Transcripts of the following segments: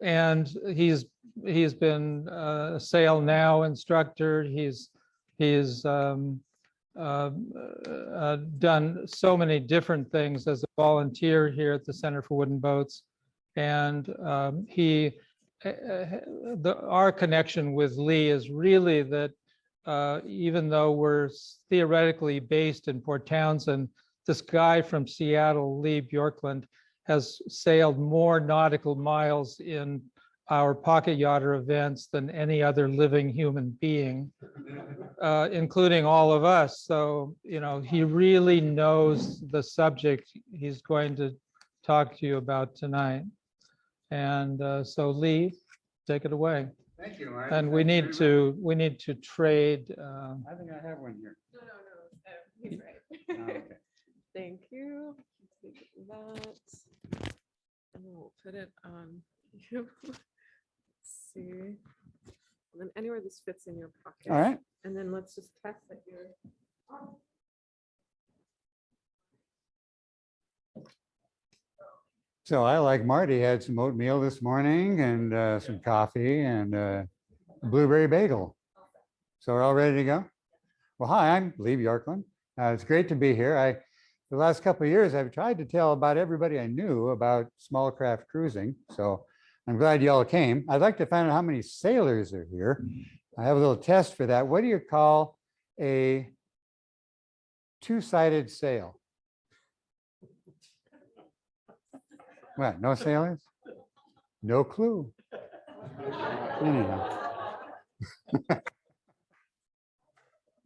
And he's been a Sail Now instructor. He's done so many different things as a volunteer here at the Center for Wooden Boats. And our connection with Lee is really that even though we're theoretically based in Port Townsend, this guy from Seattle, Lee Bjorklund, has sailed more nautical miles in our pocket yachter events than any other living human being, including all of us. So, you know, he really knows the subject he's going to talk to you about tonight. And so Lee, take it away. Thank you, Mark. And we need to trade. I think I have one here. No, he's right. Oh, okay. Thank you. Take that. And then we'll put it on you. Let's see. And then anywhere this fits in your pocket. All right. And then let's just test that you're on. So I, like Marty, had some oatmeal this morning and some coffee and a blueberry bagel. So we're all ready to go? Well, hi, I'm Lee Bjorklund. It's great to be here. The last couple of years, I've tried to tell about everybody I knew about small craft cruising. So I'm glad you all came. I'd like to find out how many sailors are here. I have a little test for that. What do you call a two-sided sail? What, no sailors? No clue.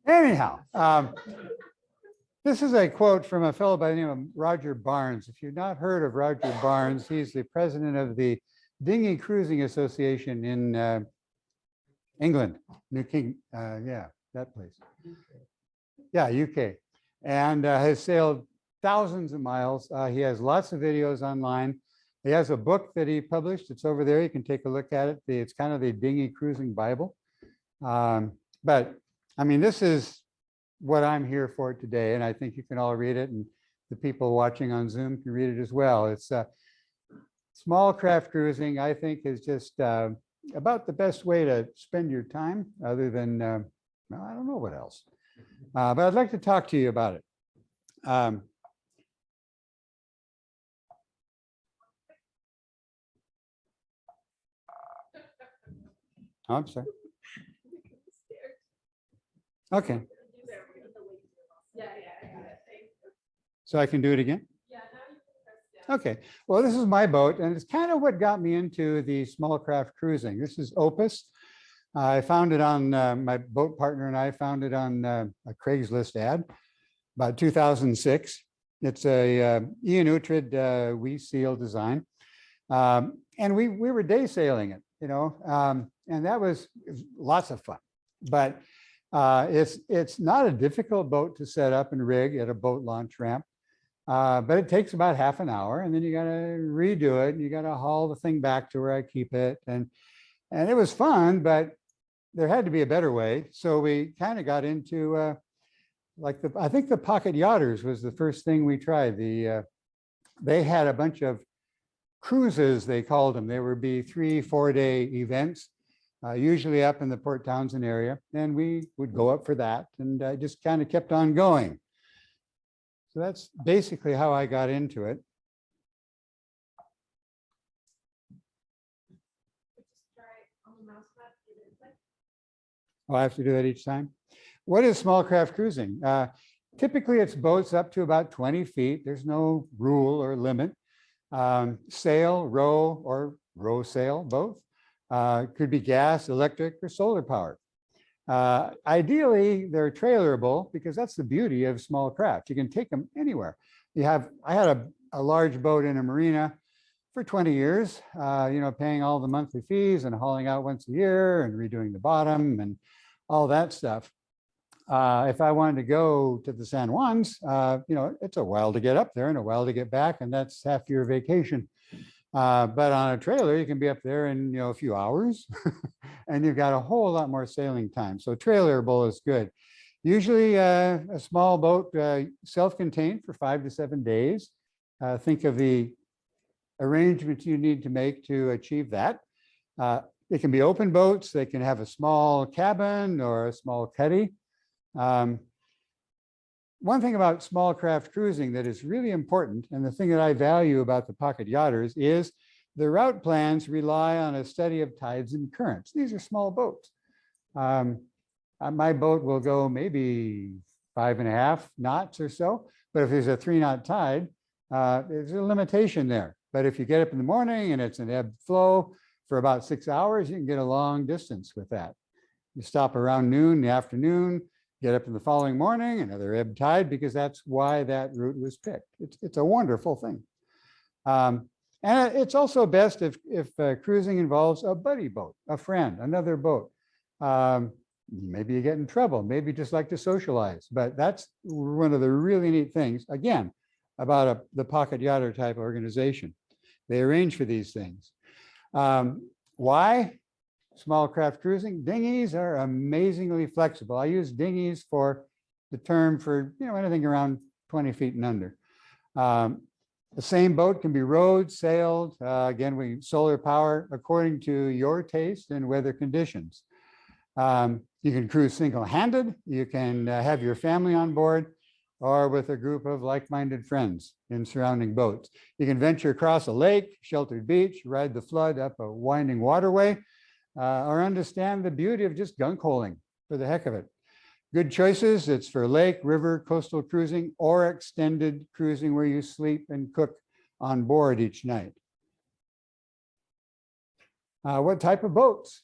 Anyhow, this is a quote from a fellow by the name of Roger Barnes. If you've not heard of Roger Barnes, he's the president of the Dinghy Cruising Association in England, New King, yeah, that place. Yeah, UK, and has sailed thousands of miles. He has lots of videos online. He has a book that he published. It's over there. You can take a look at it. It's kind of the Dinghy Cruising Bible. But I mean, this is what I'm here for today, and I think you can all read it, and the people watching on Zoom can read it as well. It's small craft cruising, I think, is just about the best way to spend your time, other than, well, I don't know what else. But I'd like to talk to you about it. Oh, I'm sorry. Okay. So I can do it again? Okay. Well, this is my boat, and it's kind of what got me into the small craft cruising. This is Opus. I found it on, my boat partner and I found it on a Craigslist ad about 2006. It's a Ian Uhtred wee seal design. And we were day sailing it, you know, and that was lots of fun. But it's not a difficult boat to set up and rig at a boat launch ramp. But it takes about half an hour, and then you got to redo it. And you got to haul the thing back to where I keep it. And it was fun, but there had to be a better way. So we kind of got into I think the pocket yachters was the first thing we tried. They had a bunch of cruises, they called them. They would be 3-4 day events, usually up in the Port Townsend area. And we would go up for that, and I just kind of kept on going. So that's basically how I got into it. Oh, I have to do that each time. What is small craft cruising? Typically, it's boats up to about 20 feet. There's no rule or limit. Sail, row, or row sail, both. Could be gas, electric, or solar powered. Ideally, they're trailerable, because that's the beauty of small craft. You can take them anywhere. I had a large boat in a marina for 20 years, you know, paying all the monthly fees and hauling out once a year and redoing the bottom and all that stuff. If I wanted to go to the San Juans, you know, it's a while to get up there and a while to get back, and that's half your vacation. But on a trailer, you can be up there in, you know, a few hours and you've got a whole lot more sailing time. So trailerable is good. Usually a small boat, self-contained for 5 to 7 days. Think of the arrangements you need to make to achieve that. They can be open boats. They can have a small cabin or a small cuddy. One thing about small craft cruising that is really important, and the thing that I value about the pocket yachters, is the route plans rely on a study of tides and currents. These are small boats. My boat will go maybe 5.5 knots or so, but if there's a 3-knot tide, there's a limitation there. But if you get up in the morning and it's an ebb flow for about 6 hours, you can get a long distance with that. You stop around noon in the afternoon, get up in the following morning, another ebb tide, because that's why that route was picked. It's a wonderful thing. And it's also best if cruising involves a buddy boat, a friend, another boat. Maybe you get in trouble, maybe you just like to socialize, but that's one of the really neat things, again, about the pocket yachter type organization. They arrange for these things. Why? Small craft cruising, dinghies are amazingly flexible. I use dinghies for the term for anything around 20 feet and under. The same boat can be rowed, sailed, again, solar power according to your taste and weather conditions. You can cruise single-handed, you can have your family on board, or with a group of like-minded friends in surrounding boats. You can venture across a lake, sheltered beach, ride the flood up a winding waterway, or understand the beauty of just gunk holing for the heck of it. Good choices. It's for lake, river, coastal cruising, or extended cruising where you sleep and cook on board each night. What type of boats?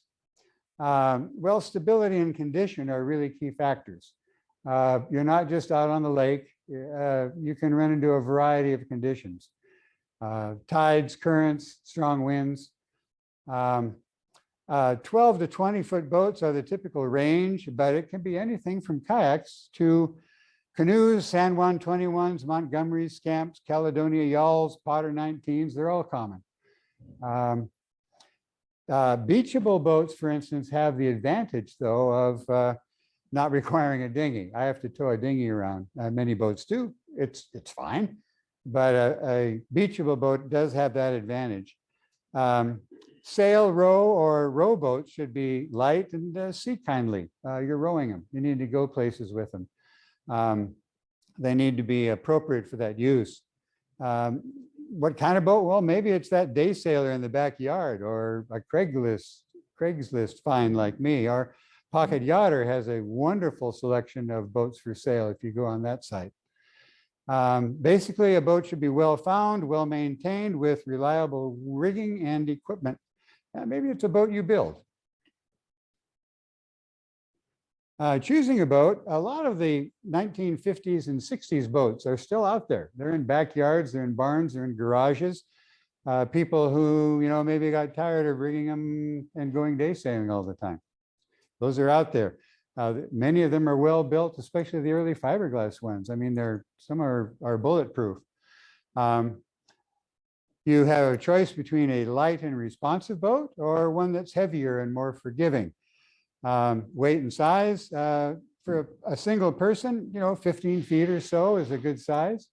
Well, stability and condition are really key factors. You're not just out on the lake. You can run into a variety of conditions. Tides, currents, strong winds. 12 to 20 foot boats are the typical range, but it can be anything from kayaks to canoes, San Juan 21s, Montgomerys, Scamps, Caledonia Yawls, Potter 19s, they're all common. Beachable boats, for instance, have the advantage, though, of not requiring a dinghy. I have to tow a dinghy around. Many boats do. It's fine, but a beachable boat does have that advantage. Sail, row, or rowboats should be light and sea kindly. You're rowing them. You need to go places with them. They need to be appropriate for that use. What kind of boat? Well, maybe it's that day sailor in the backyard, or a Craigslist find like me. Our pocket yachter has a wonderful selection of boats for sale if you go on that site. Basically, a boat should be well found, well maintained, with reliable rigging and equipment. Maybe it's a boat you build. Choosing a boat, a lot of the 1950s and 60s boats are still out there. They're in backyards, they're in barns, they're in garages. People who, maybe got tired of rigging them and going day sailing all the time. Those are out there. Many of them are well built, especially the early fiberglass ones. I mean, some are bulletproof. You have a choice between a light and responsive boat or one that's heavier and more forgiving. Weight and size, for a single person, 15 feet or so is a good size.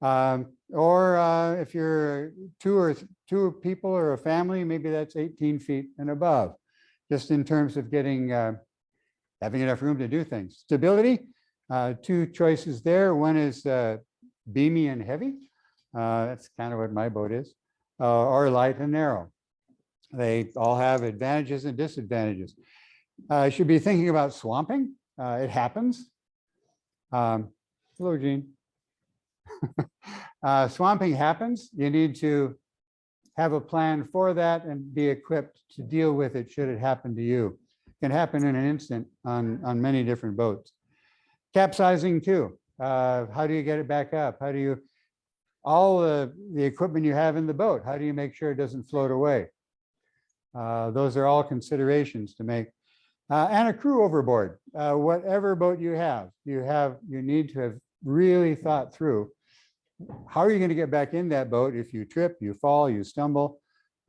Or if you're two people or a family, maybe that's 18 feet and above, just in terms of having enough room to do things. Stability, two choices there. One is beamy and heavy. That's kind of what my boat is, or light and narrow. They all have advantages and disadvantages. I should be thinking about swamping. It happens. Hello, Gene. Swamping happens. You need to have a plan for that and be equipped to deal with it should it happen to you. It can happen in an instant on many different boats. Capsizing too. How do you get it back up? How do you, all the equipment you have in the boat, how do you make sure it doesn't float away? Those are all considerations to make. And a crew overboard. Whatever boat you need to have really thought through, how are you going to get back in that boat if you trip, you fall, you stumble?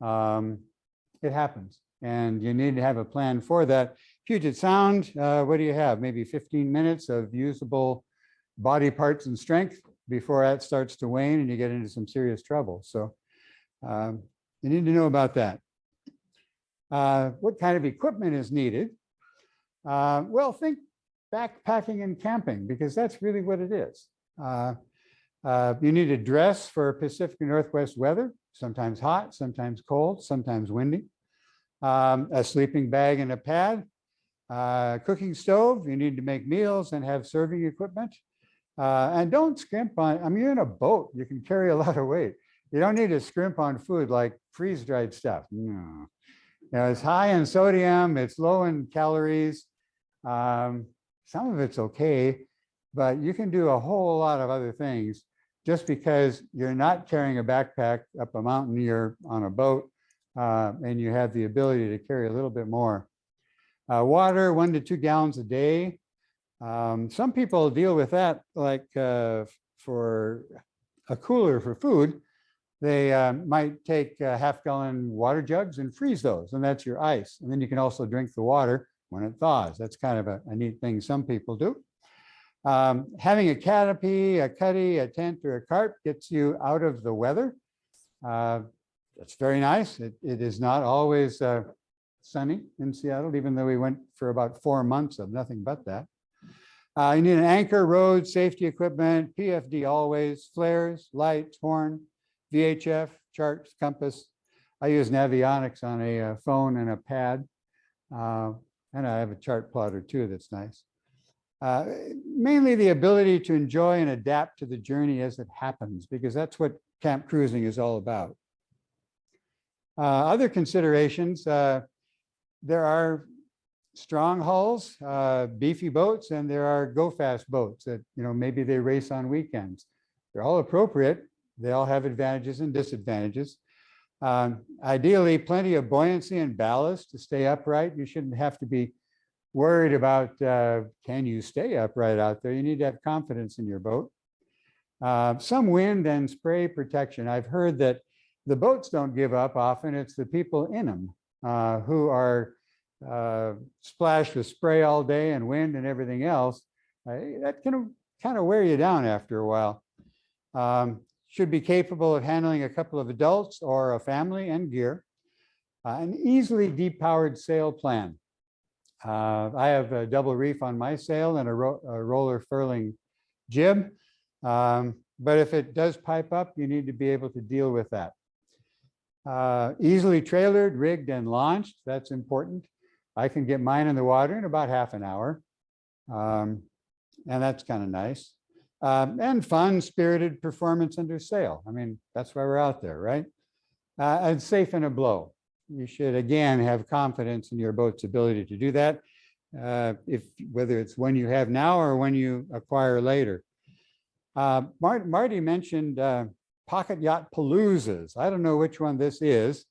It happens, and you need to have a plan for that. Puget Sound, what do you have? Maybe 15 minutes of usable body parts and strength before that starts to wane and you get into some serious trouble. So You need to know about that. What kind of equipment is needed? Well, think backpacking and camping, because that's really what it is. You need a dress for Pacific Northwest weather, sometimes hot, sometimes cold, sometimes windy. A sleeping bag and a pad. Cooking stove, you need to make meals and have serving equipment. And don't scrimp on, I mean, you're in a boat, you can carry a lot of weight. You don't need to scrimp on food like freeze-dried stuff. No. You know, it's high in sodium, it's low in calories. Some of it's okay, but you can do a whole lot of other things just because you're not carrying a backpack up a mountain, you're on a boat, and you have the ability to carry a little bit more. Water, 1 to 2 gallons a day. Some people deal with that like for a cooler for food. They might take half-gallon water jugs and freeze those, and that's your ice. And then you can also drink the water when it thaws. That's kind of a neat thing some people do. Having a canopy, a cuddy, a tent, or a tarp gets you out of the weather. That's very nice. It is not always sunny in Seattle, even though we went for about 4 months of nothing but that. You need an anchor, road, safety equipment, PFD always, flares, lights, horn, VHF, charts, compass. I use Navionics on a phone and a pad. And I have a chart plotter too that's nice. Mainly the ability to enjoy and adapt to the journey as it happens, because that's what camp cruising is all about. Other considerations, there are strong hulls, beefy boats, and there are go-fast boats that, you know, maybe they race on weekends. They're all appropriate. They all have advantages and disadvantages. Ideally, plenty of buoyancy and ballast to stay upright. You shouldn't have to be worried about, can you stay upright out there? You need to have confidence in your boat. Some wind and spray protection. I've heard that the boats don't give up often. It's the people in them who are splashed with spray all day and wind and everything else. That can kind of wear you down after a while. Should be capable of handling a couple of adults or a family and gear. An easily depowered sail plan. I have a double reef on my sail and a roller furling jib. But if it does pipe up, you need to be able to deal with that. Easily trailered, rigged, and launched. That's important. I can get mine in the water in about half an hour. And that's kind of nice. And fun, spirited performance under sail. I mean, that's why we're out there, right? And safe in a blow. You should, again, have confidence in your boat's ability to do that, whether it's one you have now or when you acquire later. Marty mentioned pocket yacht paloozas. I don't know which one this is,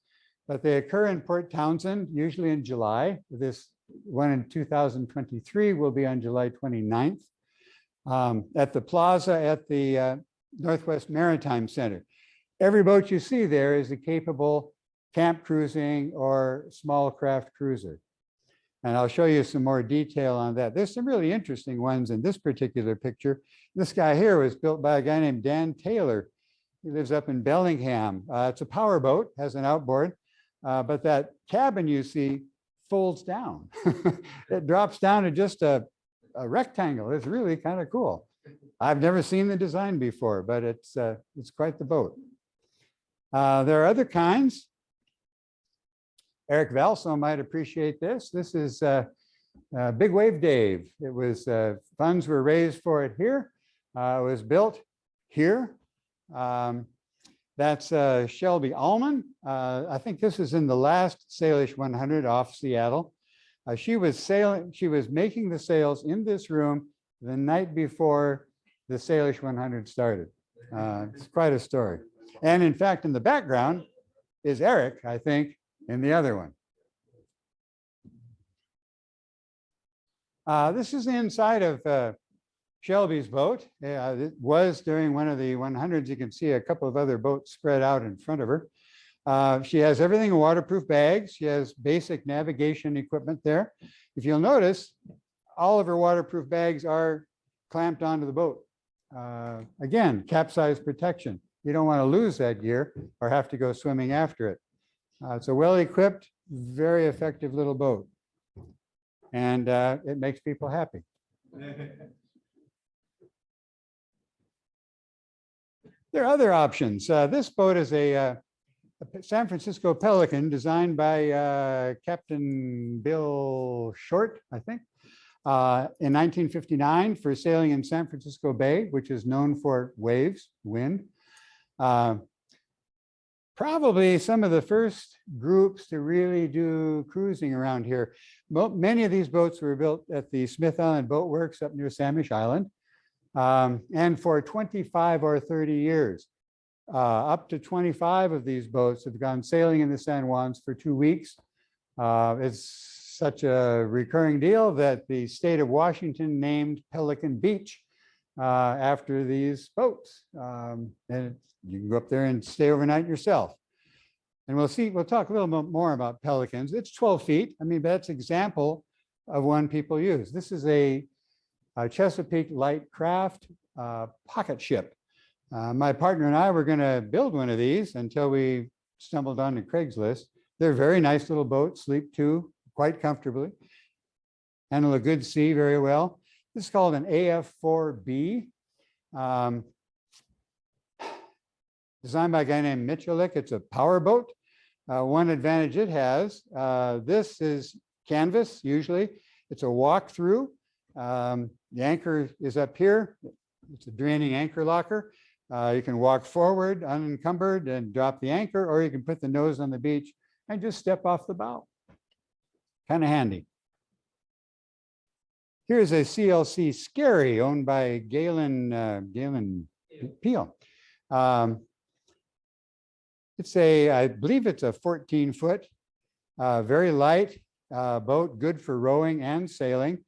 but they occur in Port Townsend, usually in July. This one in 2023 will be on July 29th. At the plaza at the Northwest Maritime Center. Every boat you see there is a capable camp cruising or small craft cruiser. And I'll show you some more detail on that. There's some really interesting ones in this particular picture. This guy here was built by a guy named Dan Taylor. He lives up in Bellingham. It's a power boat, has an outboard, but that cabin you see folds down. It drops down to just a rectangle. It's really kind of cool. I've never seen the design before, but it's quite the boat. There are other kinds. Eric Valso might appreciate this. This is Big Wave Dave. It was funds were raised for it here. It was built here. That's Shelby Allman. I think this is in the last Salish 100 off Seattle. She was making the sails in this room the night before the Salish 100 started. It's quite a story. And in fact, in the background is Eric, I think, in the other one. This is the inside of Shelby's boat. It was during one of the 100s. You can see a couple of other boats spread out in front of her. She has everything in waterproof bags. She has basic navigation equipment there. If you'll notice, all of her waterproof bags are clamped onto the boat. Again, capsize protection. you don't want to lose that gear or have to go swimming after it. It's a well-equipped, very effective little boat. And it makes people happy. There are other options. This boat is a San Francisco Pelican designed by Captain Bill Short, I think, in 1959 for sailing in San Francisco Bay, which is known for waves, wind. Probably some of the first groups to really do cruising around here. Many of these boats were built at the Smith Island Boat Works up near Samish Island. And for 25 or 30 years, up to 25 of these boats have gone sailing in the San Juans for 2 weeks. It's such a recurring deal that the state of Washington named Pelican Beach after these boats. And you can go up there and stay overnight yourself. And we'll talk a little bit more about Pelicans. It's 12 feet. I mean, that's an example of one people use. This is a Chesapeake light craft pocket ship. My partner and I were going to build one of these until we stumbled onto Craigslist. They're very nice little boats, sleep two quite comfortably, handle a good sea very well. This is called an AF4B. Designed by a guy named Michalik. It's a power boat. One advantage it has, this is canvas usually. It's a walk-through. The anchor is up here. It's a draining anchor locker. You can walk forward unencumbered and drop the anchor, or you can put the nose on the beach and just step off the bow. Kind of handy. Here's a CLC Scary owned by Galen Peel. I believe it's a 14-foot, very light boat, good for rowing and sailing.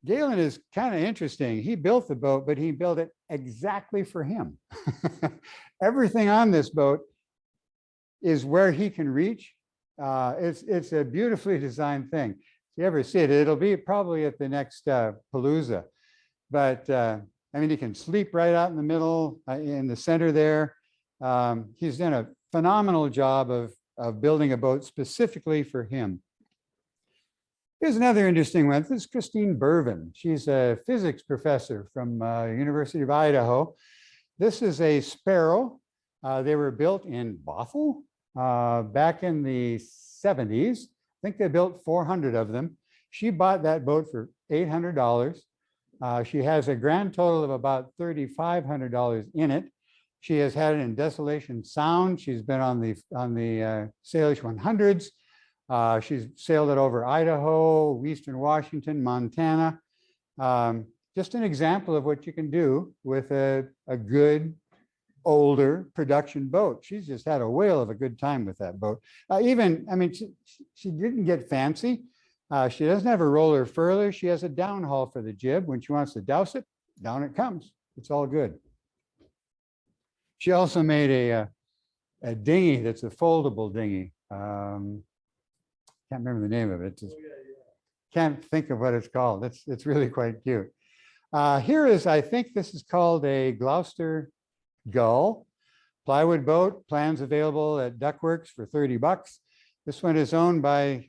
Galen is kind of interesting. He built the boat, but he built it exactly for him. Everything on this boat is where he can reach. It's a beautifully designed thing. If you ever see it, it'll be probably at the next Palooza. But I mean, he can sleep right out in the middle, in the center there. He's done a phenomenal job of building a boat specifically for him. Here's another interesting one. This is Christine Bervin. She's a physics professor from University of Idaho. This is a Sparrow. They were built in Bothell back in the 70s. I think they built 400 of them. She bought that boat for $800. She has a grand total of about $3,500 in it. She has had it in Desolation Sound. She's been on the Salish 100s. She's sailed it over Idaho, Eastern Washington, Montana. Just an example of what you can do with a good, older production boat. She's just had a whale of a good time with that boat. I mean, she didn't get fancy. She doesn't have a roller furler. She has a downhaul for the jib. When she wants to douse it, down it comes. It's all good. She also made a dinghy that's a foldable dinghy. Can't remember the name of it. Can't think of what it's called. It's really quite cute. Here is, I think this is called a Gloucester Gull. Plywood boat, plans available at Duckworks for $30. This one is owned by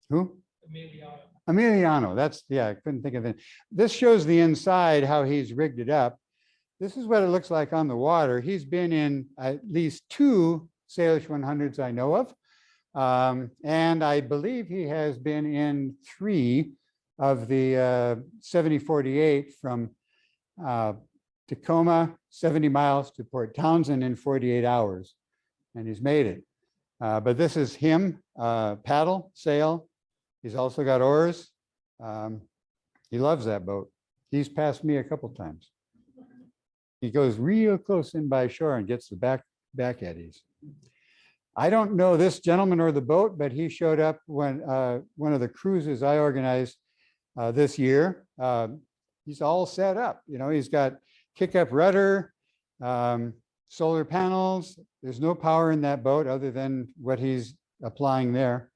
who? Emiliano. That's, yeah, I couldn't think of it. This shows the inside, how he's rigged it up. This is what it looks like on the water. He's been in at least 2 Salish 100s I know of. And I believe he has been in 3 of the 7048 from Tacoma, 70 miles to Port Townsend in 48 hours. And he's made it. But this is him, paddle, sail. He's also got oars. He loves that boat. He's passed me a couple times. He goes real close in by shore and gets the back eddies. I don't know this gentleman or the boat, but he showed up when one of the cruises I organized this year. He's all set up. You know, he's got kick-up rudder, solar panels. There's no power in that boat other than what he's applying there.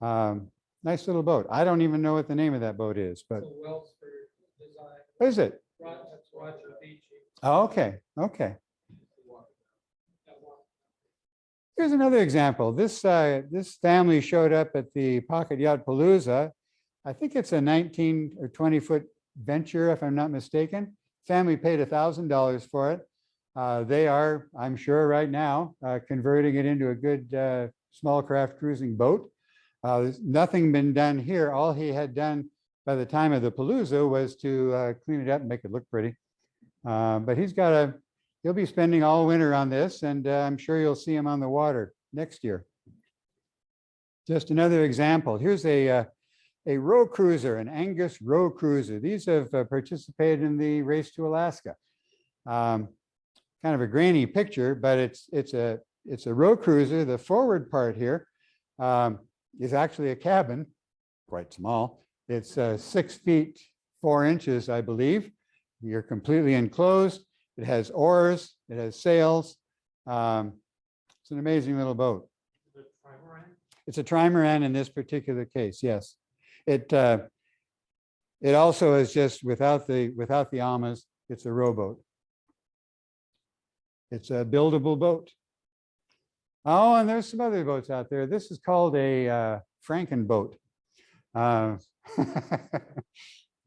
Nice little boat. I don't even know what the name of that boat is, but Is it? That's Roger Beachy. Oh, okay, okay. Here's another example. This family showed up at the Pocket Yacht Palooza. I think it's a 19 or 20-foot venture, if I'm not mistaken. Family paid $1,000 for it. They are, I'm sure right now, converting it into a good small craft cruising boat. There's nothing been done here. All he had done by the time of the Palooza was to clean it up and make it look pretty. But he'll be spending all winter on this, and I'm sure you'll see him on the water next year. Just another example. Here's a row cruiser, an Angus row cruiser. These have participated in the Race to Alaska. Kind of a grainy picture, but it's a row cruiser. The forward part here is actually a cabin, quite small. It's 6 feet 4 inches, I believe. You're completely enclosed. It has oars. It has sails. It's an amazing little boat. It's a trimaran in this particular case. Yes. It also is just without the amas. It's a rowboat. It's a buildable boat. Oh, and there's some other boats out there. This is called a Frankenboat.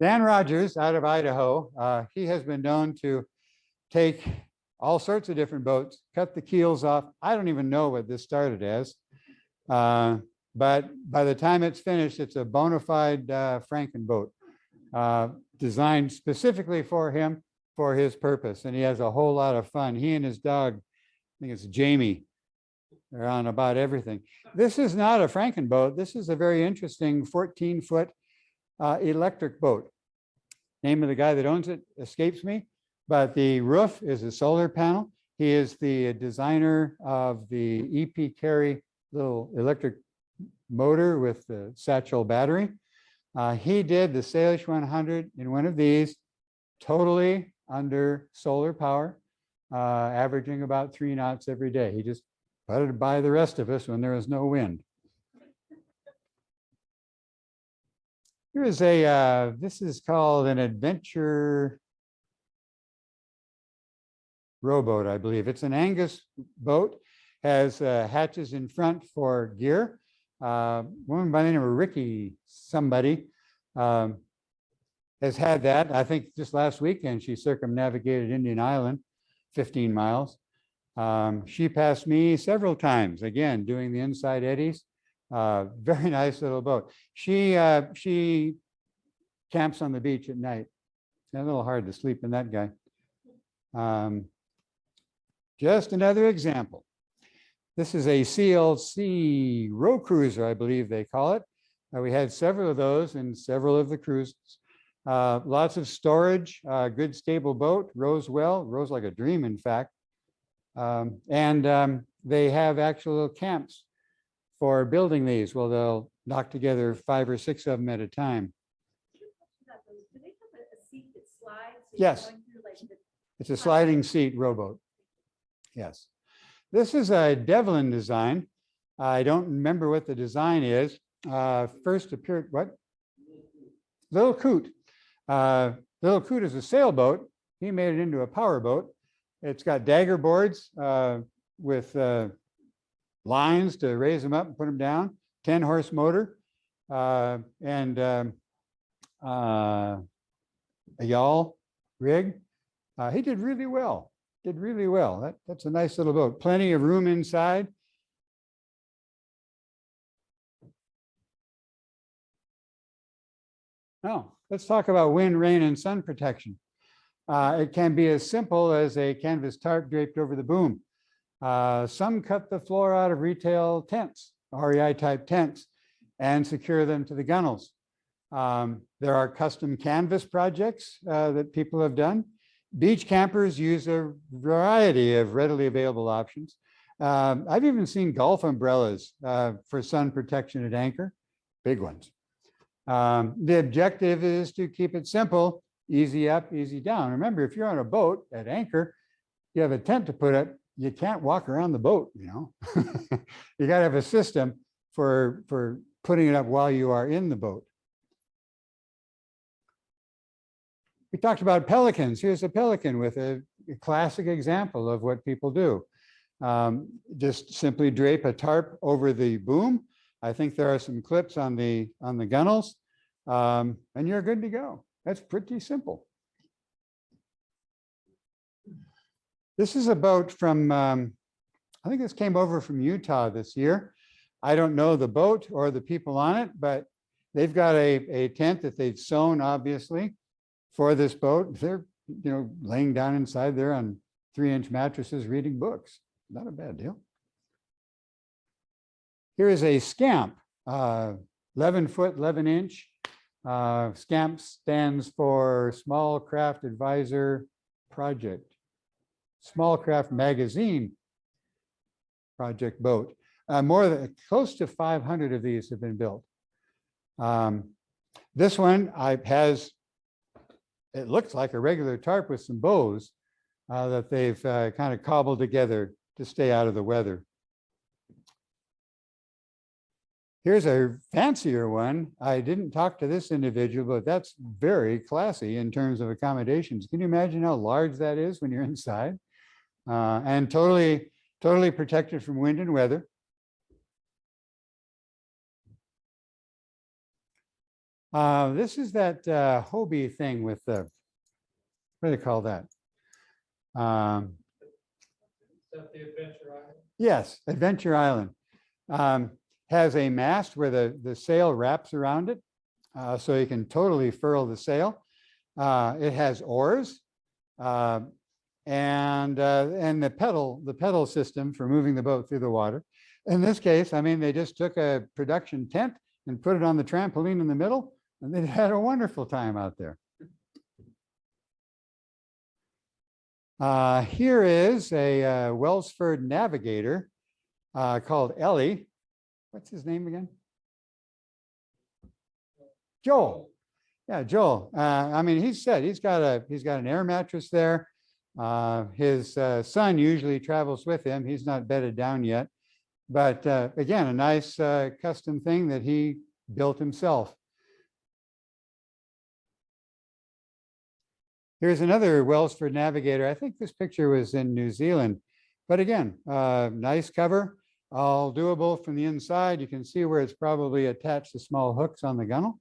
Dan Rogers out of Idaho, he has been known to take all sorts of different boats, cut the keels off. I don't even know what this started as, but by the time it's finished, it's a bona fide Frankenboat, designed specifically for him, for his purpose, and he has a whole lot of fun. He and his dog, I think it's Jamie, they're on about everything. This is not a Frankenboat. This is a very interesting 14-foot electric boat. Name of the guy that owns it escapes me, but the roof is a solar panel. He is the designer of the EP Carry little electric motor with the satchel battery. He did the Salish 100 in one of these, totally under solar power, averaging about 3 knots every day. He just putted by the rest of us when there was no wind. Here is this is called an adventure rowboat, I believe. It's an Angus boat, has hatches in front for gear. Woman by the name of Ricky somebody has had that. I think just last weekend she circumnavigated Indian Island, 15 miles. She passed me several times, again, doing the inside eddies. Very nice little boat. She camps on the beach at night. It's a little hard to sleep in that guy. Just another example. This is a CLC row cruiser, I believe they call it. We had several of those in several of the cruises. Lots of storage, good stable boat, rows well, rows like a dream, in fact. They have actual little camps for building these. Well, they'll knock together 5 or 6 of them at a time. Do they have a seat that slides? So Yes. you're going through, like, the- It's a sliding seat rowboat. Yes. This is a Devlin design. I don't remember what the design is. First appeared, what? Little Coot. Little Coot is a sailboat. He made it into a power boat. It's got dagger boards with lines to raise them up and put them down, 10-horse motor, and a yawl rig. He did really well. That's a nice little boat. Plenty of room inside. Now, let's talk about wind, rain, and sun protection. It can be as simple as a canvas tarp draped over the boom. Some cut the floor out of retail tents, REI type tents, and secure them to the gunnels. There are custom canvas projects that people have done. Beach campers use a variety of readily available options. I've even seen golf umbrellas for sun protection at anchor, big ones. The objective is to keep it simple, easy up, easy down. Remember, if you're on a boat at anchor, you have a tent to put up, you can't walk around the boat, you know. You got to have a system for putting it up while you are in the boat. We talked about pelicans. Here's a pelican with a classic example of what people do. Just simply drape a tarp over the boom. I think there are some clips on the gunnels, and you're good to go. That's pretty simple. This is a boat from, I think this came over from Utah this year. I don't know the boat or the people on it, but they've got a tent that they've sewn, obviously, for this boat. They're, laying down inside there on 3-inch mattresses, reading books. Not a bad deal. Here is a scamp, 11 foot, 11 inch. Scamp stands for Small Craft Advisor Project. Small Craft Magazine project boat. Close to 500 of these have been built. This one it looks like a regular tarp with some bows that they've kind of cobbled together to stay out of the weather. Here's a fancier one. I didn't talk to this individual, but that's very classy in terms of accommodations. Can you imagine how large that is when you're inside? And totally protected from wind and weather. This is that Hobie thing with the, what do they call that? Is that the Adventure Island? Yes, Adventure Island. Has a mast where the sail wraps around it, so you can totally furl the sail. It has oars and the pedal system for moving the boat through the water. In this case, I mean, they just took a production tent and put it on the trampoline in the middle, and they had a wonderful time out there. Here is a Welsford navigator called Ellie. What's his name again? Joel. Yeah, Joel. I mean, he said he's got an air mattress there. His son usually travels with him. He's not bedded down yet, but again, a nice custom thing that he built himself. Here's another Welsford navigator. I think this picture was in New Zealand, but again, nice cover. All doable from the inside. You can see where it's probably attached to small hooks on the gunnel.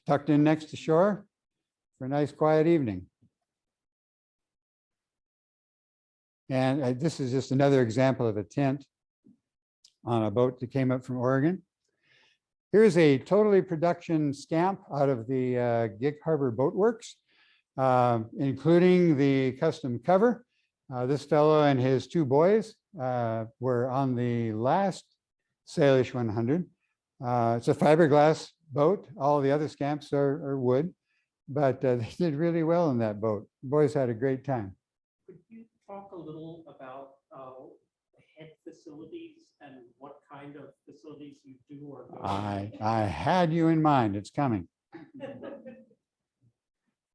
Tucked in next to shore for a nice quiet evening. And this is just another example of a tent on a boat that came up from Oregon. Here's a totally production scamp out of the Gig Harbor Boat Works, including the custom cover. This fellow and his 2 boys were on the last Salish 100. It's a fiberglass boat. All the other scamps are wood, but they did really well in that boat. Boys had a great time. Could you talk a little about head facilities and what kind of facilities you do or don't? I had you in mind. It's coming.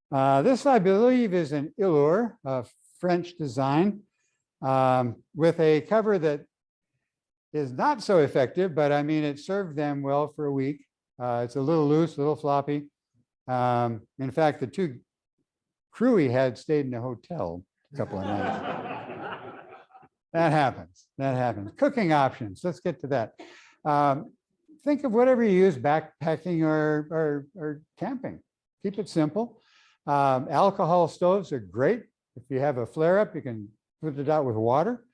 This, I believe, is an Ilur, French design, with a cover that is not so effective, but I mean, it served them well for a week. It's a little loose, a little floppy. In fact, the 2 crew he had stayed in a hotel a couple of nights. That happens. That happens. Cooking options. Let's get to that. Think of whatever you use backpacking or camping. Keep it simple. Alcohol stoves are great. If you have a flare up, you can put it out with water.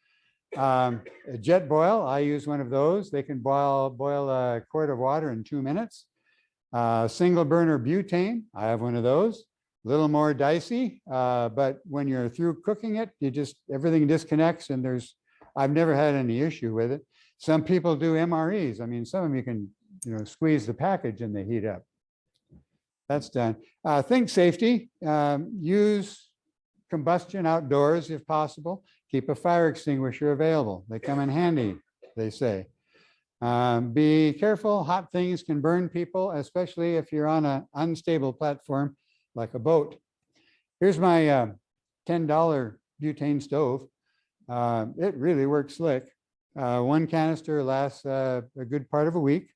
A jet boil, I use one of those. They can boil a quart of water in 2 minutes. Single burner butane, I have one of those. A little more dicey, but when you're through cooking it, everything disconnects, and I've never had any issue with it. Some people do MREs. I mean, some of them you can squeeze the package and they heat up. That's done. Think safety. Use combustion outdoors if possible. Keep a fire extinguisher available. They come in handy, they say. Be careful. Hot things can burn people, especially if you're on an unstable platform like a boat. Here's my $10 butane stove. It really works slick. 1 canister lasts a good part of a week.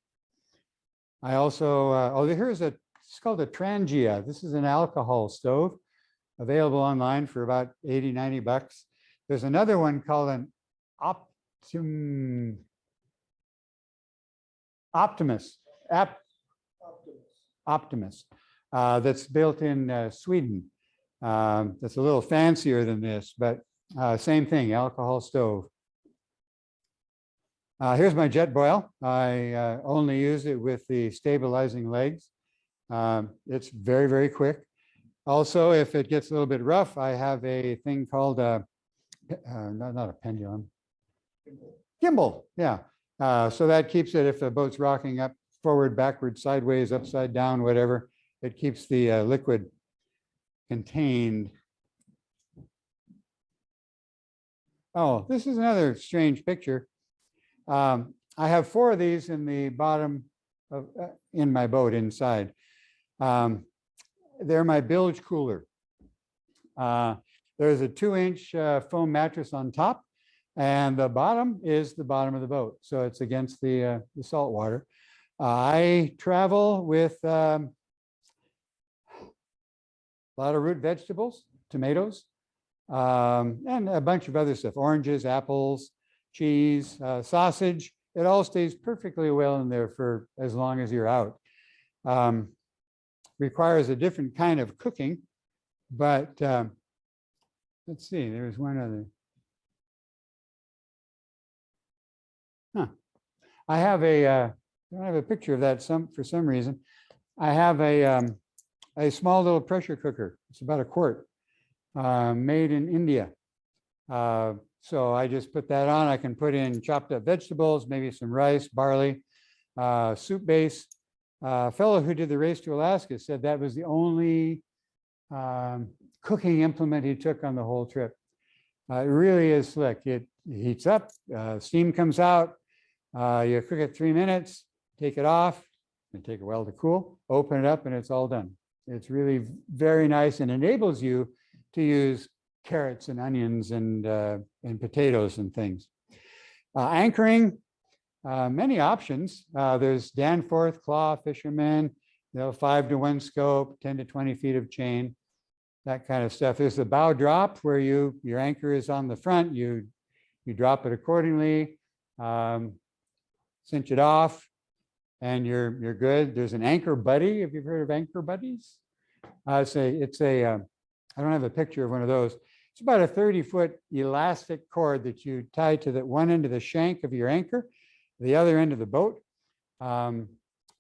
I also, here's a It's called a Trangia. This is an alcohol stove available online for about 80, 90 bucks. There's another one called an Optimus. Optimus. That's built in Sweden. That's a little fancier than this, but same thing, alcohol stove. Here's my jet boil. I only use it with the stabilizing legs. It's very, very quick. Also, if it gets a little bit rough, I have a thing called not a pendulum. Gimbal, yeah. So that keeps it, if the boat's rocking up forward, backward, sideways, upside down, whatever, it keeps the liquid contained. Oh, this is another strange picture. I have 4 of these in the bottom of in my boat inside. They're my bilge cooler. There's a 2-inch foam mattress on top, and the bottom is the bottom of the boat, so it's against the salt water. I travel with a lot of root vegetables, tomatoes, and a bunch of other stuff, oranges, apples, cheese, sausage. It all stays perfectly well in there for as long as you're out. Requires a different kind of cooking, but let's see, there's one other. I have I don't have a picture of that for some reason. I have a small little pressure cooker. It's about a quart, made in India. So I just put that on. I can put in chopped up vegetables, maybe some rice, barley, soup base. A fellow who did the race to Alaska said that was the only cooking implement he took on the whole trip. It really is slick. It heats up, steam comes out. You cook it 3 minutes, take it off, and take a while to cool, open it up, and it's all done. It's really very nice and enables you to use carrots and onions and potatoes and things. Anchoring, many options. There's Danforth, claw, fisherman, 5 to 1 scope, 10 to 20 feet of chain, that kind of stuff. There's the bow drop where your anchor is on the front, you drop it accordingly, cinch it off, and you're good. There's an anchor buddy. Have you heard of anchor buddies? I don't have a picture of one of those. It's about a 30-foot elastic cord that you tie to the one end of the shank of your anchor, the other end of the boat. And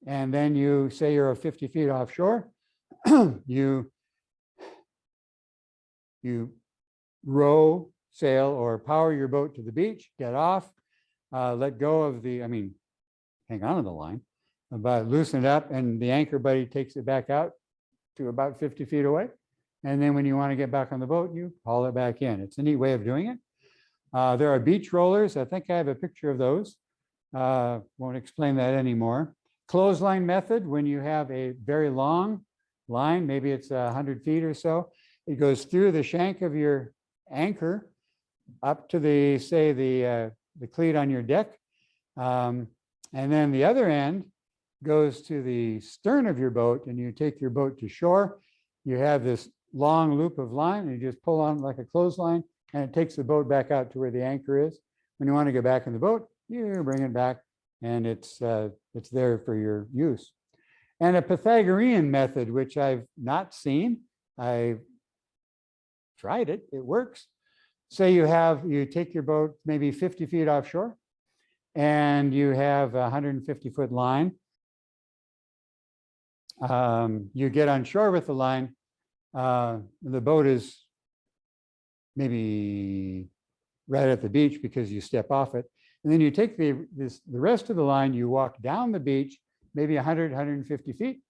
then you say you're 50 feet offshore, you row, sail, or power your boat to the beach, get off, let go of hang on to the line, but loosen it up, and the anchor buddy takes it back out to about 50 feet away. And then when you want to get back on the boat, you haul it back in. It's a neat way of doing it. There are beach rollers. I think I have a picture of those. Won't explain that anymore. Clothesline method, when you have a very long line, maybe it's 100 feet or so, it goes through the shank of your anchor up to the cleat on your deck. And then the other end goes to the stern of your boat, and you take your boat to shore. You have this long loop of line, and you just pull on like a clothesline, and it takes the boat back out to where the anchor is. When you want to get back in the boat, you bring it back, and it's there for your use. And a Pythagorean method, which I've not seen. I've tried it, it works. Say you take your boat maybe 50 feet offshore, and you have a 150-foot line. You get on shore with the line. The boat is maybe right at the beach because you step off it. And then you take the rest of the line, you walk down the beach, maybe 100, 150 feet,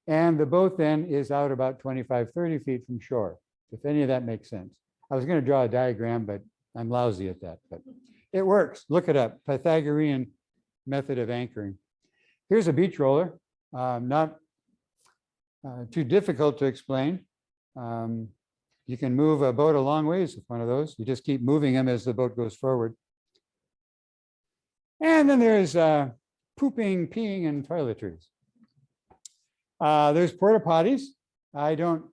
and the boat then is out about 25, 30 feet from shore, if any of that makes sense. I was going to draw a diagram, but I'm lousy at that. But it works. Look it up. Pythagorean method of anchoring. Here's a beach roller. Not too difficult to explain. You can move a boat a long ways with one of those. You just keep moving them as the boat goes forward. And then there's pooping, peeing, and toiletries. There's porta potties. I don't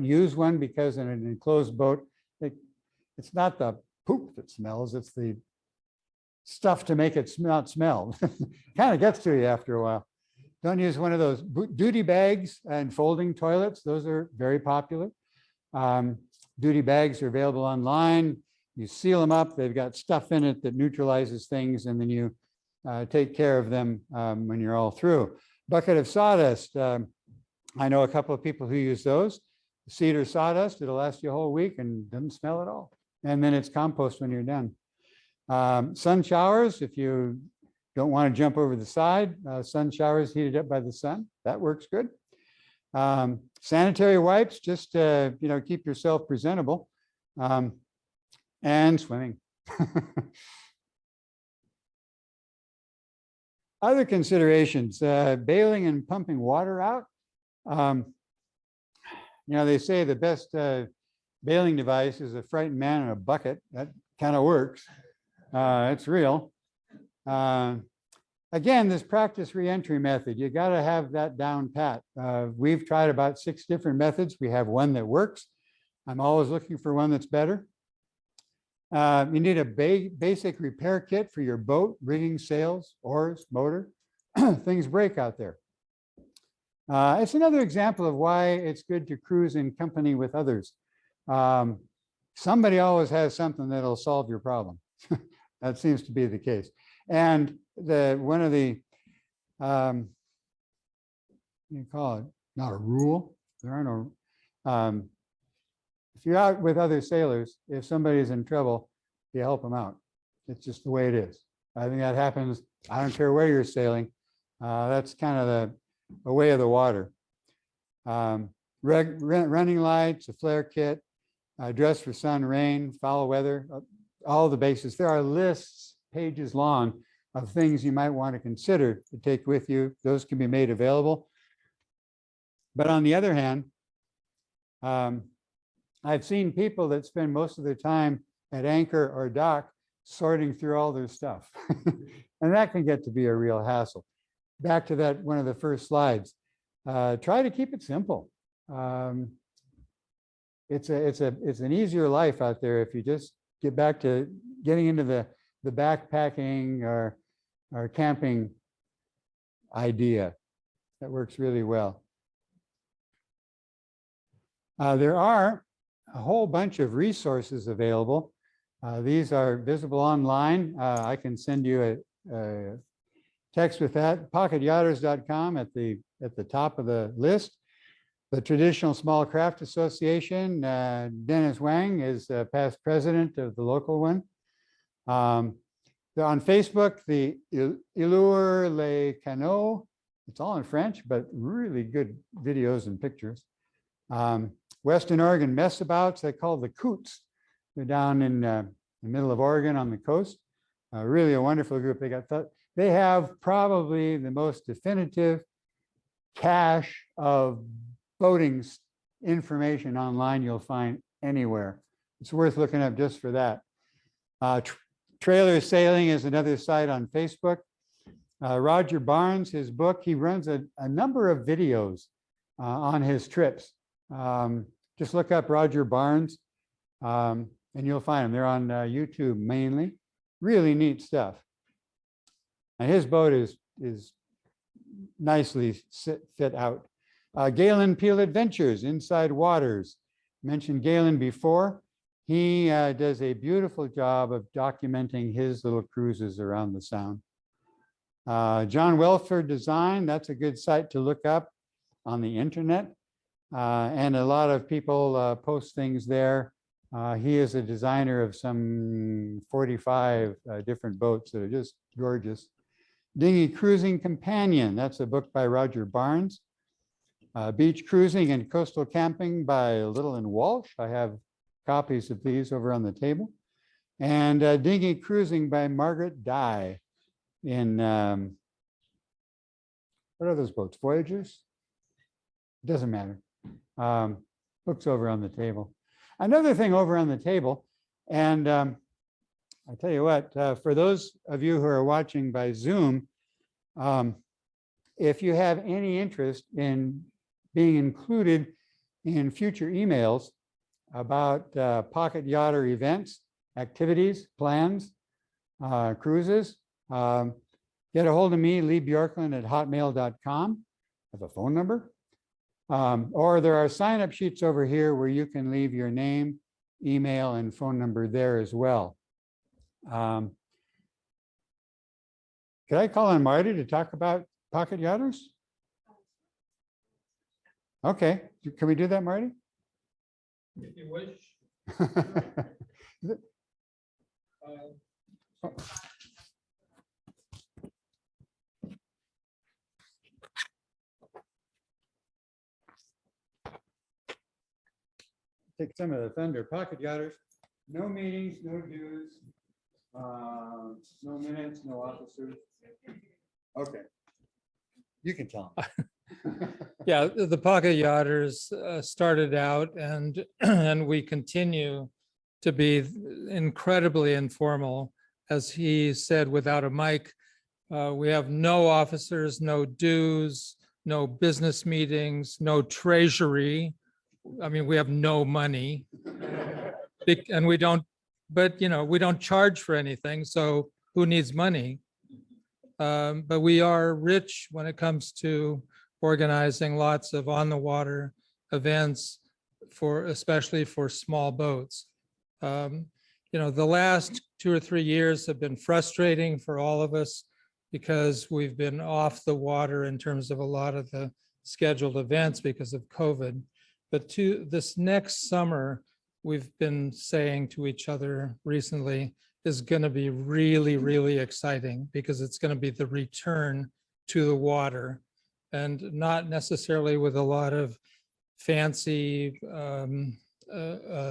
use one because in an enclosed boat, it's not the poop that smells, it's the stuff to make it not smell. Kind of gets to you after a while. Don't use one of those duty bags and folding toilets. Those are very popular. Duty bags are available online. You seal them up. They've got stuff in it that neutralizes things, and then you take care of them when you're all through. Bucket of sawdust. I know a couple of people who use those. Cedar sawdust, it'll last you a whole week and doesn't smell at all. And then it's compost when you're done. Sun showers, if you don't want to jump over the side, sun showers heated up by the sun, that works good. Sanitary wipes, just to keep yourself presentable. And swimming. Other considerations, bailing and pumping water out. They say the best bailing device is a frightened man in a bucket. That kind of works. It's real. Again, this practice reentry method, you got to have that down pat. We've tried about 6 different methods. We have one that works. I'm always looking for one that's better. You need a basic repair kit for your boat, rigging, sails, oars, motor. Things break out there. It's another example of why it's good to cruise in company with others. Somebody always has something that'll solve your problem. That seems to be the case. And one of the, you call it, not a rule, there are no, if you're out with other sailors, if somebody's in trouble, you help them out. It's just the way it is. I think that happens. I don't care where you're sailing. That's kind of the way of the water. Running lights, a flare kit, dress for sun, rain, foul weather, all the bases. There are lists, pages long, of things you might want to consider to take with you. Those can be made available. But on the other hand, I've seen people that spend most of their time at anchor or dock sorting through all their stuff. And that can get to be a real hassle. Back to that, one of the first slides, try to keep it simple. It's an easier life out there if you just get back to getting into the backpacking or camping idea. That works really well. There are a whole bunch of resources available. These are visible online. I can send you a text with that. Pocketyachters.com at the top of the list. The Traditional Small Craft Association, Dennis Wang is past president of the local one. They're on Facebook, the Illure les Canots. It's all in French, but really good videos and pictures. Western Oregon Messabouts, they call the Coots. They're down in the middle of Oregon on the coast. Really a wonderful group. They have probably the most definitive cache of boating information online you'll find anywhere. It's worth looking up just for that. Trailer Sailing is another site on Facebook. Roger Barnes, his book, he runs a number of videos on his trips. Just look up Roger Barnes and you'll find them. They're on YouTube mainly. Really neat stuff. And his boat is nicely fit out. Galen Peel Adventures, Inside Waters. Mentioned Galen before. He does a beautiful job of documenting his little cruises around the Sound. John Welford Design, that's a good site to look up on the internet. And a lot of people post things there. He is a designer of some 45 different boats that are just gorgeous. Dinghy Cruising Companion, that's a book by Roger Barnes. Beach Cruising and Coastal Camping by Little and Walsh. I have copies of these over on the table. And Dinghy Cruising by Margaret Dye in, what are those boats, Voyagers? Doesn't matter. Books over on the table. Another thing over on the table, and I tell you what, for those of you who are watching by Zoom, if you have any interest in being included in future emails about Pocket Yachter events, activities, plans, cruises, get a hold of me, Lee Bjorklund at hotmail.com. I have a phone number. Or there are sign-up sheets over here where you can leave your name, email, and phone number there as well. Could I call on Marty to talk about Pocket Yachters? Okay, can we do that, Marty? If you wish. Take some of the thunder. Pocket Yachters, no meetings, no dues, no minutes, no officers. Okay. You can tell them. Yeah, the Pocket Yachters started out and and we continue to be incredibly informal. As he said, without a mic, we have no officers, no dues, no business meetings, no treasury. I mean, we have no money. And we don't, but you know, we don't charge for anything. So who needs money? But we are rich when it comes to organizing lots of on the water events for, especially for small boats. You know, the last 2 or 3 years have been frustrating for all of us because we've been off the water in terms of a lot of the scheduled events because of COVID. But to this next summer, we've been saying to each other recently, is going to be really, really exciting because it's going to be the return to the water, and not necessarily with a lot of fancy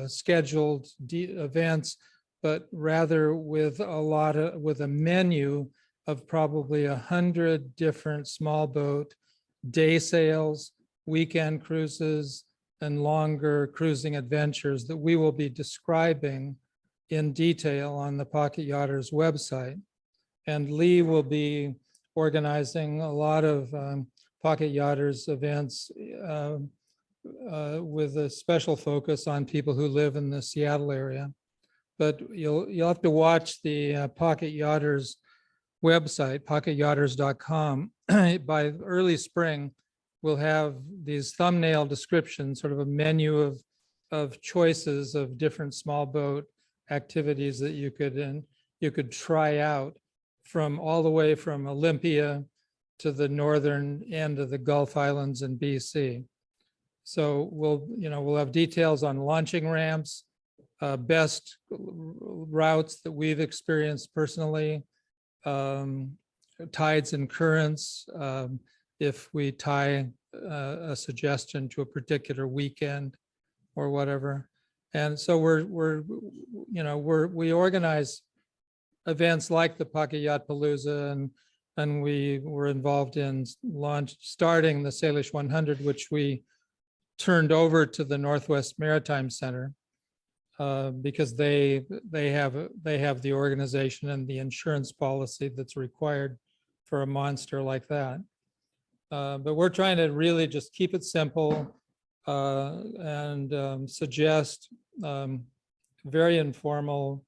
scheduled events, but rather with a menu of probably 100 different small boat day sails, weekend cruises, and longer cruising adventures that we will be describing in detail on the Pocket Yachters website. And Lee will be organizing a lot of Pocket Yachters events with a special focus on people who live in the Seattle area. But you'll have to watch the Pocket Yachters website, pocketyachters.com. By early spring, we'll have these thumbnail descriptions, sort of a menu of choices of different small boat activities that you could try out, from all the way from Olympia to the northern end of the Gulf Islands in BC. So we'll have details on launching ramps, best routes that we've experienced personally, tides and currents, if we tie a suggestion to a particular weekend or whatever. And so we organize events like the Pocket Yacht Palooza, and we were involved in starting the Salish 100, which we turned over to the Northwest Maritime Center because they have the organization and the insurance policy that's required for a monster like that. But we're trying to really just keep it simple and suggest very informal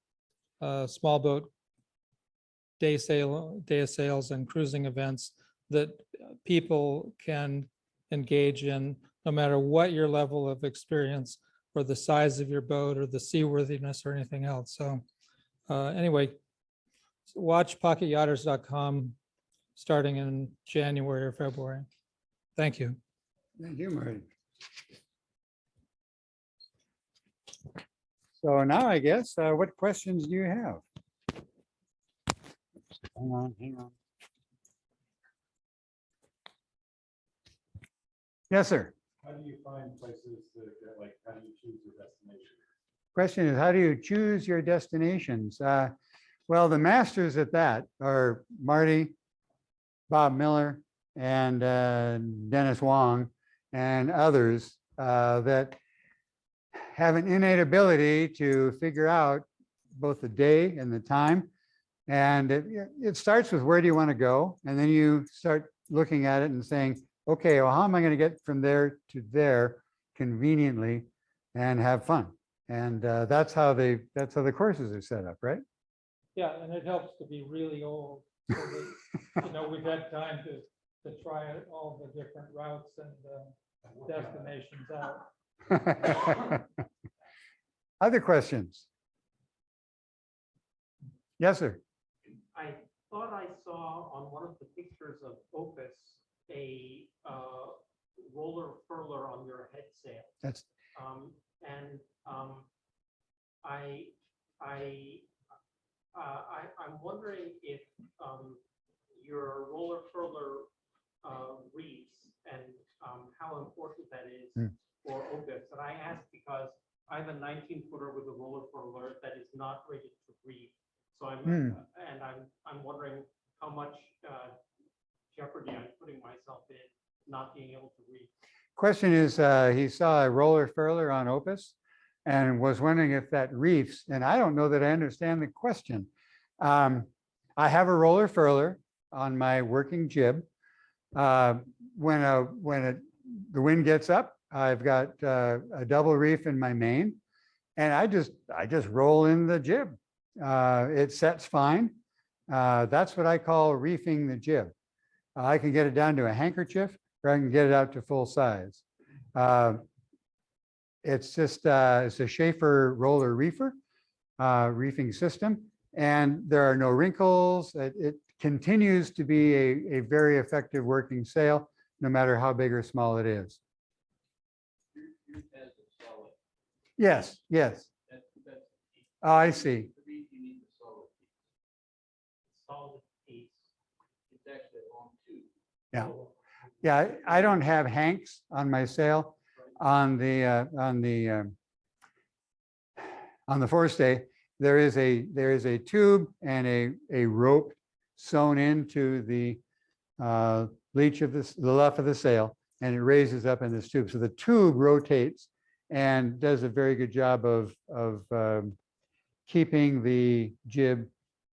small boat day sails and cruising events that people can engage in, no matter what your level of experience or the size of your boat or the seaworthiness or anything else. So anyway, watch pocketyachters.com starting in January or February. Thank you. Thank you, Marty. So now I guess, what questions do you have? Hang on. Yes, sir. How do you find places that, like, how do you choose your destination? Question is, how do you choose your destinations? Well, the masters at that are Marty, Bob Miller, and Dennis Wong, and others that have an innate ability to figure out both the day and the time. And it starts with where do you want to go? And then you start looking at it and saying, okay, well, how am I going to get from there to there conveniently and have fun? And that's how the courses are set up, right? Yeah, and it helps to be really old. So that, we've had time to try all the different routes and destinations out. Other questions? Yes, sir. I thought I saw on one of the pictures of Opus a roller furler on your head sail. That's And I'm wondering if your roller furler reefs and how important that is for Opus. And I ask because I have a 19-footer with a roller furler that is not rated to reef. So I'm wondering how much jeopardy I'm putting myself in not being able to reef. question is, he saw a roller furler on Opus and was wondering if that reefs, and I don't know that I understand the question. I have a roller furler on my working jib. When the wind gets up, I've got a double reef in my main, and I just roll in the jib. It sets fine. That's what I call reefing the jib. I can get it down to a handkerchief, or I can get it out to full size. It's just it's a Schaefer roller reefer reefing system, and there are no wrinkles. It continues to be a very effective working sail, no matter how big or small it is. Yes, yes. Oh, I see. Solid piece. Yeah, yeah. I don't have hanks on my sail. On the forestay, there is a tube and a rope sewn into the leech of the luff of the sail, and it raises up in this tube. So the tube rotates and does a very good job of keeping the jib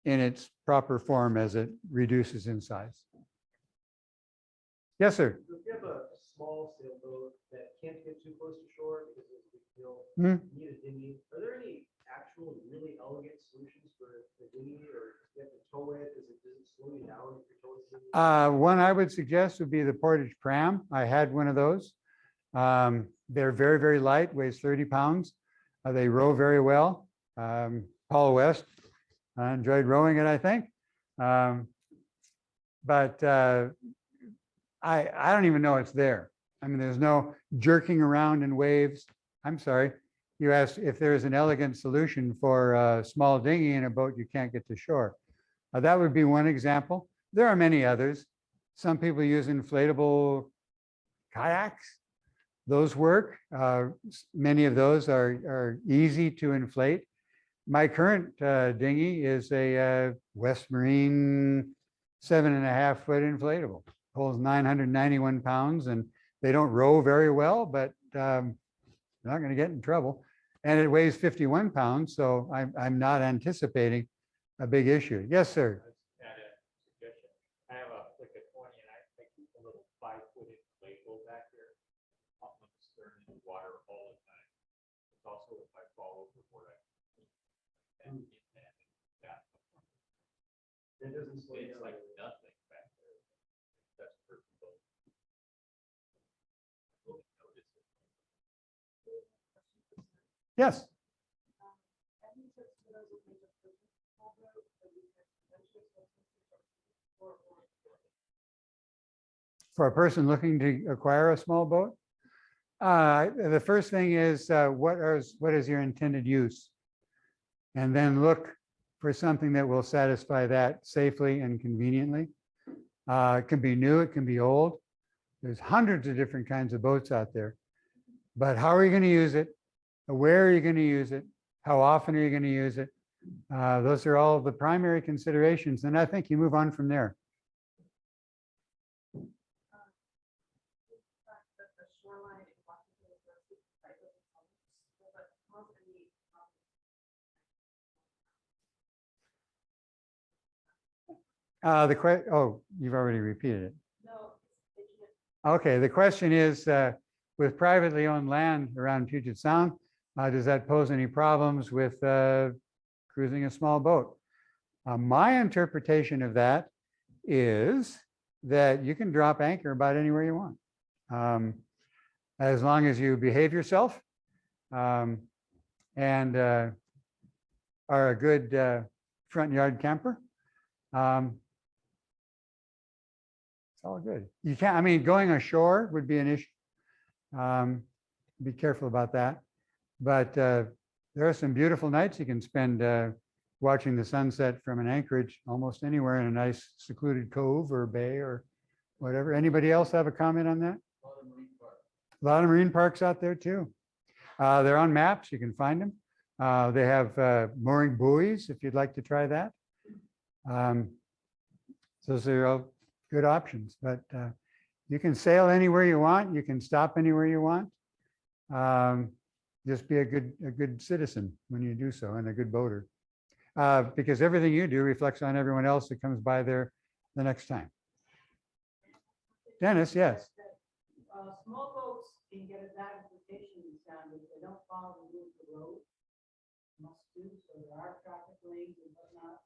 in its proper form as it reduces in size. Yes, sir. So if you have a small sailboat that can't get too close to shore because of the field, Hmm. you need a dinghy. Are there any actual really elegant solutions for the dinghy, or do you have to tow it? Does it slow you down if you're towing the dinghy? One I would suggest would be the Portage Pram. I had one of those. They're very, very light, weighs 30 pounds. They row very well. Paul West enjoyed rowing it, I think. But I don't even know it's there. I mean, there's no jerking around in waves. I'm sorry. You asked if there is an elegant solution for a small dinghy in a boat you can't get to shore. That would be one example. There are many others. Some people use inflatable kayaks. Those work. Many of those are easy to inflate. My current dinghy is a West Marine 7.5-foot inflatable. Holds 991 pounds, and they don't row very well, but they're not going to get in trouble. And it weighs 51 pounds, so I'm not anticipating a big issue. Yes, sir. I have like a 20, and I think a little 5-foot inflatable back there. Up on the stern in the water all the time. It's also if I fall overboard, and that. It doesn't slow you It's down. like nothing back there. That's perfect. Yes. For a person looking to acquire a small boat, the first thing is what is your intended use, and then look for something that will satisfy that safely and conveniently. It can be new, it can be old. There's hundreds of different kinds of boats out there, but how are you going to use it? Where are you going to use it? How often are you going to use it? Those are all the primary considerations, and I think you move on from there. Oh, you've already repeated it. No, Okay, the question is, with privately owned land around Puget Sound, does that pose any problems with cruising a small boat? My interpretation of that is that you can drop anchor about anywhere you want, as long as you behave yourself and are a good front yard camper. It's all good. You can't, I mean, going ashore would be an issue. Be careful about that. But there are some beautiful nights you can spend watching the sunset from an anchorage almost anywhere in a nice secluded cove or bay or whatever. Anybody else have a comment on that? A lot of marine parks out there too. They're on maps. You can find them. They have mooring buoys if you'd like to try that. Those are all good options, but you can sail anywhere you want. You can stop anywhere you want. Just be a good citizen when you do so and a good boater, because everything you do reflects on everyone else that comes by there the next time. Dennis, yes. Small boats can get a bad reputation in town if they don't follow the rules of the road. Must do, so there are traffic lanes and whatnot.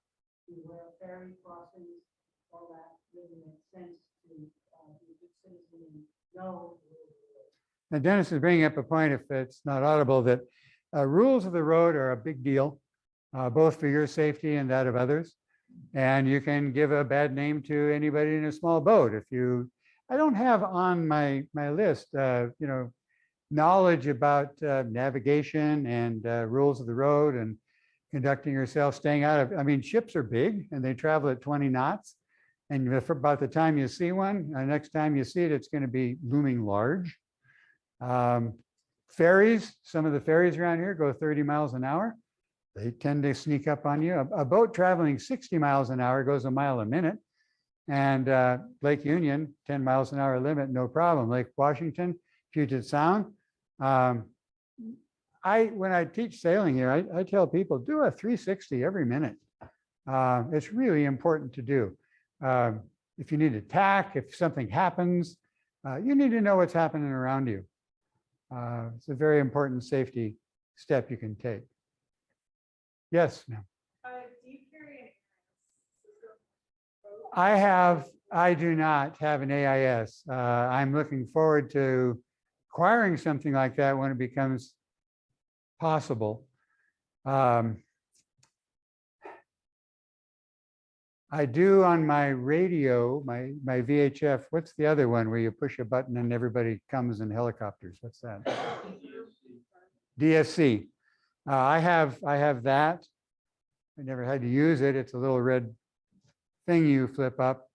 Beware of ferry crossings, all that really makes sense to be a good citizen and know the rules of the road. Now, Dennis is bringing up a point, if it's not audible, that rules of the road are a big deal, both for your safety and that of others. And you can give a bad name to anybody in a small boat. I don't have on my list, knowledge about navigation and rules of the road and conducting yourself, staying out of, I mean, ships are big and they travel at 20 knots. And about the time you see one, next time you see it, it's going to be looming large. Ferries, some of the ferries around here go 30 miles an hour. They tend to sneak up on you. A boat traveling 60 miles an hour goes a mile a minute. And Lake Union, 10 miles an hour limit, no problem. Lake Washington, Puget Sound. When I teach sailing here, I tell people, do a 360 every minute. It's really important to do. If you need to tack, if something happens, you need to know what's happening around you. It's a very important safety step you can take. Yes, ma'am. Do you carry an system? I do not have an AIS. I'm looking forward to acquiring something like that when it becomes possible. I do on my radio, my VHF. What's the other one where you push a button and everybody comes in helicopters? What's that? DSC. I have that. I never had to use it. It's a little red thing you flip up,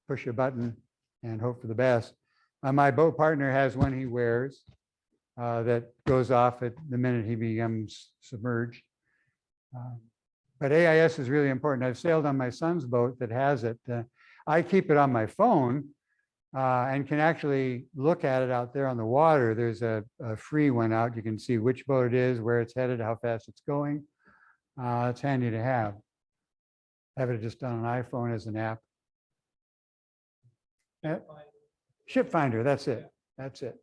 push a button, and hope for the best. My boat partner has one he wears that goes off at the minute he becomes submerged. But AIS is really important. I've sailed on my son's boat that has it. I keep it on my phone and can actually look at it out there on the water. There's a free one out. You can see which boat it is, where it's headed, how fast it's going. It's handy to have. Have it just on an iPhone as an app. Ship finder, that's it. That's it.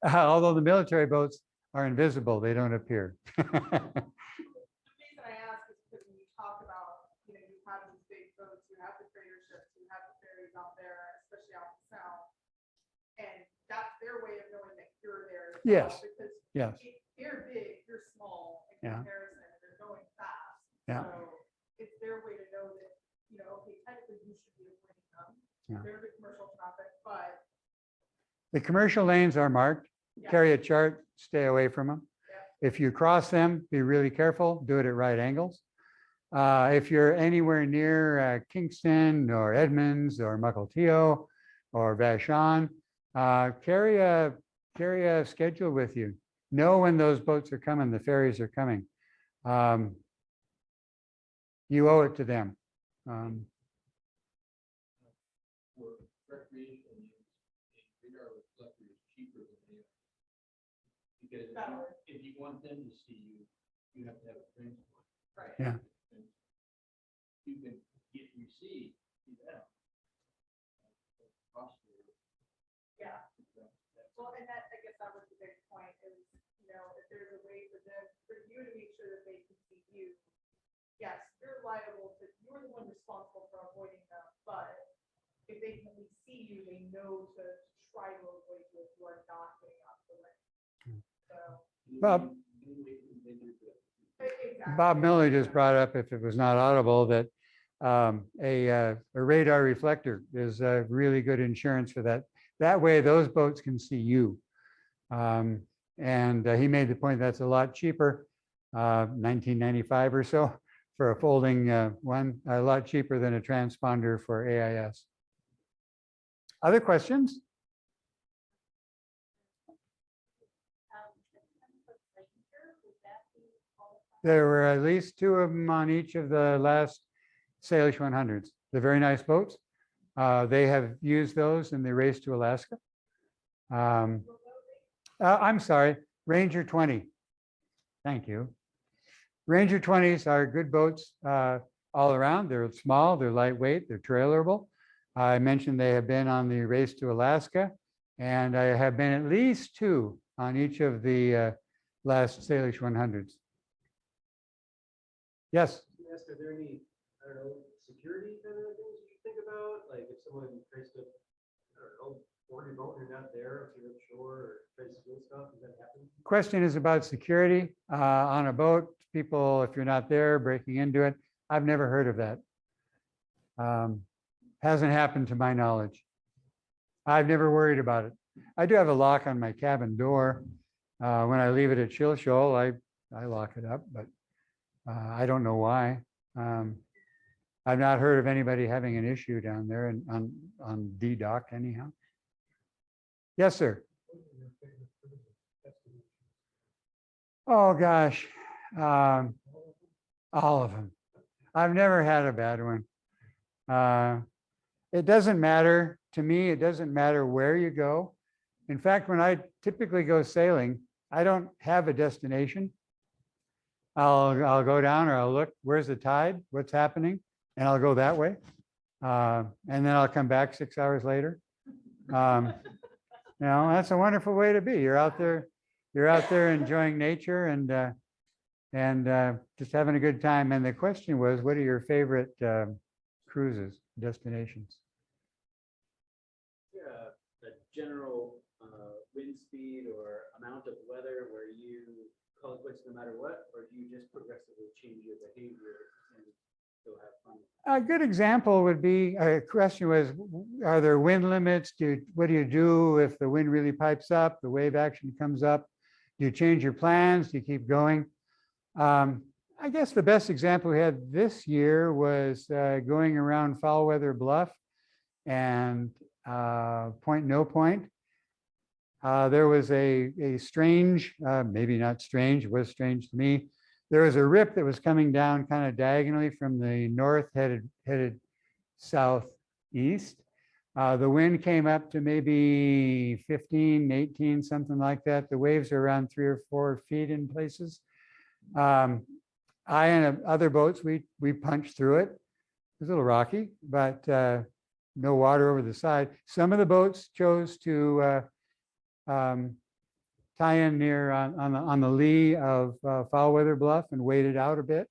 Although the military boats are invisible, they don't appear. The reason I ask is because when you talk about, you have these big boats, you have the freighter ships, you have the ferries out there, especially out in the south. And that's their way of knowing that you're there. Yes. Because Yes. they're big, you're small in Yeah. comparison, and they're going fast. Yeah. So it's their way to know that, okay, technically you should be avoiding them. Yeah. They're the commercial traffic, but The commercial lanes are marked. yeah. Carry a chart, stay away from them. Yeah. If you cross them, be really careful, do it at right angles. If you're anywhere near Kingston or Edmonds or Mukilteo or Vashon, carry a schedule with you. Know when those boats are coming, the ferries are coming. You owe it to them. For recreational use, radar reflector is cheaper than AIS. Because if you want them to see you, you have to have a transport. Right. Yeah. You can get receive, see that. if there's a way for them, for you to make sure that they can see you, yes, you're liable to, you're the one responsible for avoiding them, but if they can at least see you, they know to try to avoid you if you are not getting out of the way. So. Bob, Exactly. Bob Miller just brought up, if it was not audible, that a radar reflector is really good insurance for that. That way, those boats can see you. And he made the point that's a lot cheaper, 1995 or so for a folding one, a lot cheaper than a transponder for AIS. Other questions? There were at least 2 of them on each of the last Salish 100s. They're very nice boats. They have used those in the race to Alaska. I'm sorry, Ranger 20. Thank you. Ranger 20s are good boats all around. They're small, they're lightweight, they're trailerable. I mentioned they have been on the race to Alaska, and I have been at least 2 on each of the last Salish 100s. Yes. Ask, are there any, I don't know, security kind of things you think about? Like if someone tries to, I don't know, board your boat and you're not there, if you're offshore or tries to steal stuff, does that happen? Question is about security on a boat. People, if you're not there, breaking into it. I've never heard of that. Hasn't happened to my knowledge. I've never worried about it. I do have a lock on my cabin door. When I leave it at Chill Shoal, I lock it up, but I don't know why. I've not heard of anybody having an issue down there and on D dock anyhow. Yes, sir. Oh gosh, all of them. I've never had a bad one. It doesn't matter to me. It doesn't matter where you go. In fact, when I typically go sailing, I don't have a destination. I'll go down or I'll look, where's the tide? What's happening? And I'll go that way. And then I'll come back 6 hours later. That's a wonderful way to be. You're out there enjoying nature and just having a good time. And the question was, what are your favorite cruises, destinations? Yeah, a general wind speed or amount of weather where you call it quits no matter what, or do you just progressively change your behavior and still have fun? A good example would be, a question was, are there wind limits? What do you do if the wind really pipes up, the wave action comes up? Do you change your plans? Do you keep going? I guess the best example we had this year was going around Foul Weather Bluff and Point No Point. There was a strange, maybe not strange, it was strange to me. There was a rip that was coming down kind of diagonally from the north headed southeast. The wind came up to maybe 15, 18, something like that. The waves are around 3 or 4 feet in places. I and other boats, we punched through it. It was a little rocky, but no water over the side. Some of the boats chose to tie in near on the lee of Foul Weather Bluff and waited out a bit.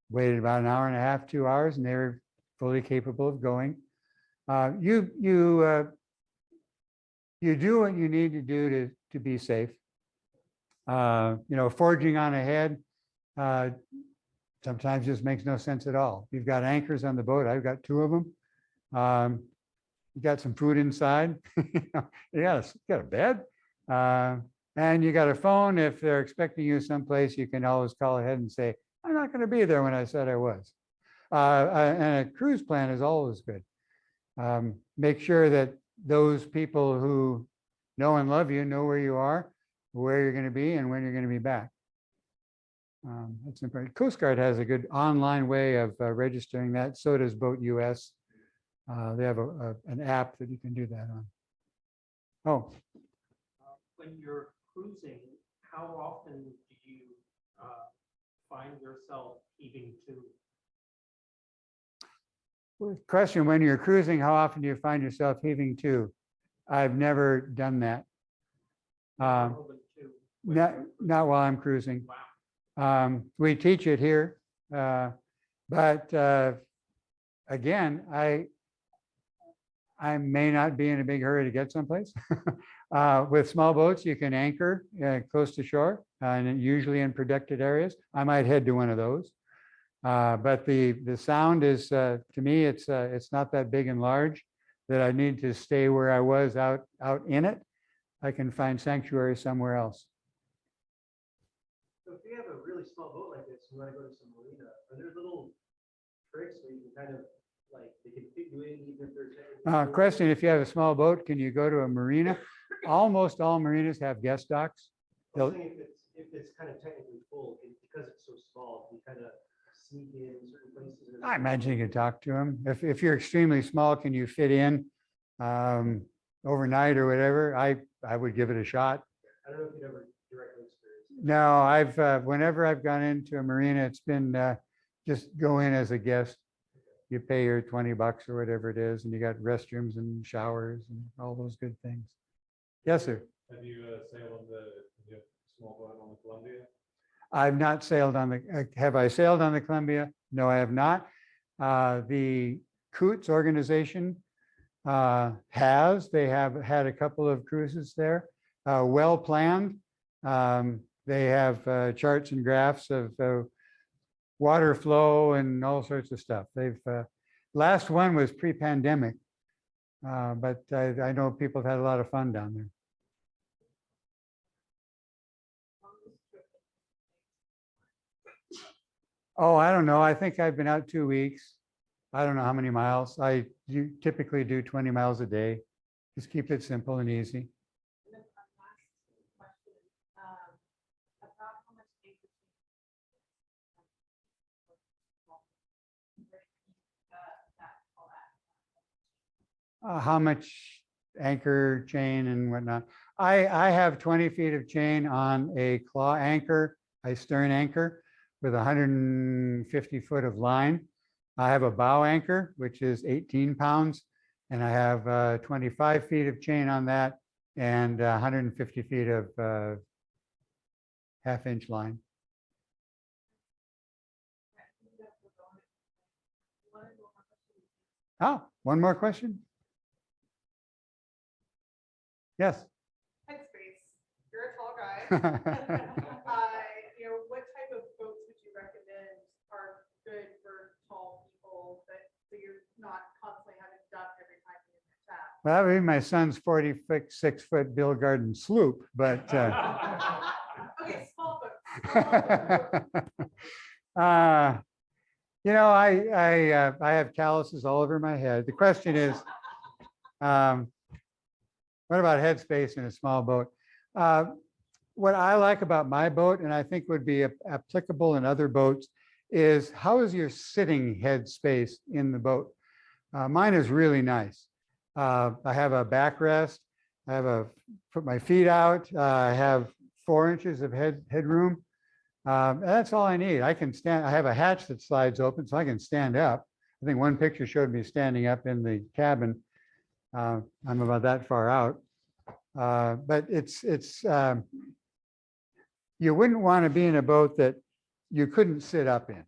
Waited about an hour and a half, 2 hours, and they were fully capable of going. You do what you need to do to be safe. Forging on ahead sometimes just makes no sense at all. You've got anchors on the boat. I've got 2 of them. You got some food inside. you got a bed. And you got a phone. If they're expecting you someplace, you can always call ahead and say, I'm not going to be there when I said I was. And a cruise plan is always good. Make sure that those people who know and love you know where you are, where you're going to be, and when you're going to be back. That's important. Coast Guard has a good online way of registering that. So does Boat US. They have an app that you can do that on. Oh. When you're cruising, how often do you find yourself heaving to? Question, when you're cruising, how often do you find yourself heaving to? I've never done that. Not while I'm cruising. Wow. We teach it here, but again, I may not be in a big hurry to get someplace. With small boats, you can anchor close to shore and usually in protected areas. I might head to one of those. But the sound is, to me, it's not that big and large that I need to stay where I was out in it. I can find sanctuary somewhere else. So if you have a really small boat like this, you want to go to some marina, are there little tricks where you can kind of like, they can fit you in even if they're. Question, if you have a small boat, can you go to a marina? Almost all marinas have guest docks. I'm saying if it's kind of technically full, because it's so small, you kind of sneak in certain places. I imagine you can talk to them. If you're extremely small, can you fit in overnight or whatever? I would give it a shot. I don't know if you've ever directly experienced it. No, I've whenever I've gone into a marina, it's been just go in as a guest. You pay your $20 or whatever it is, and you got restrooms and showers and all those good things. Yes, sir. Have you sailed on the small boat on the Columbia? I've not sailed on the, have I sailed on the Columbia? No, I have not. The Coots organization they have had a couple of cruises there, well planned. They have charts and graphs of water flow and all sorts of stuff. They've last one was pre-pandemic, but I know people have had a lot of fun down there. Oh, I don't know. I think I've been out 2 weeks. I don't know how many miles. I typically do 20 miles a day. Just keep it simple and easy. And then our last question, about how much acreage How much anchor chain and whatnot. I have 20 feet of chain on a claw anchor, a stern anchor with 150 foot of line. I have a bow anchor, which is 18 pounds, and I have 25 feet of chain on that and 150 feet of half-inch line. Oh, one more question? Yes. Headspace, you're a tall guy. What type of boats would you recommend are good for tall people that so you're not constantly having to duck every time you attack? Well, that would be my son's 46-foot Bill Garden sloop, but Okay, small boats. I have calluses all over my head. The question is, what about headspace in a small boat? What I like about my boat, and I think would be applicable in other boats, is how is your sitting headspace in the boat? Mine is really nice. I have a backrest. I have put my feet out. I have 4 inches of headroom. That's all I need. I can stand. I have a hatch that slides open, so I can stand up. I think one picture showed me standing up in the cabin. I'm about that far out, but it's you wouldn't want to be in a boat that you couldn't sit up in.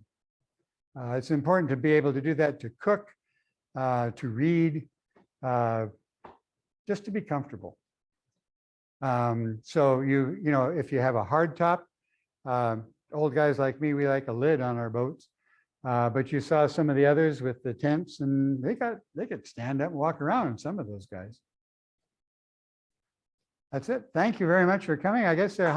It's important to be able to do that, to cook, to read, just to be comfortable. So if you have a hard top, old guys like me, we like a lid on our boats. But you saw some of the others with the tents, and they could stand up and walk around, some of those guys. That's it. Thank you very much for coming. I guess there are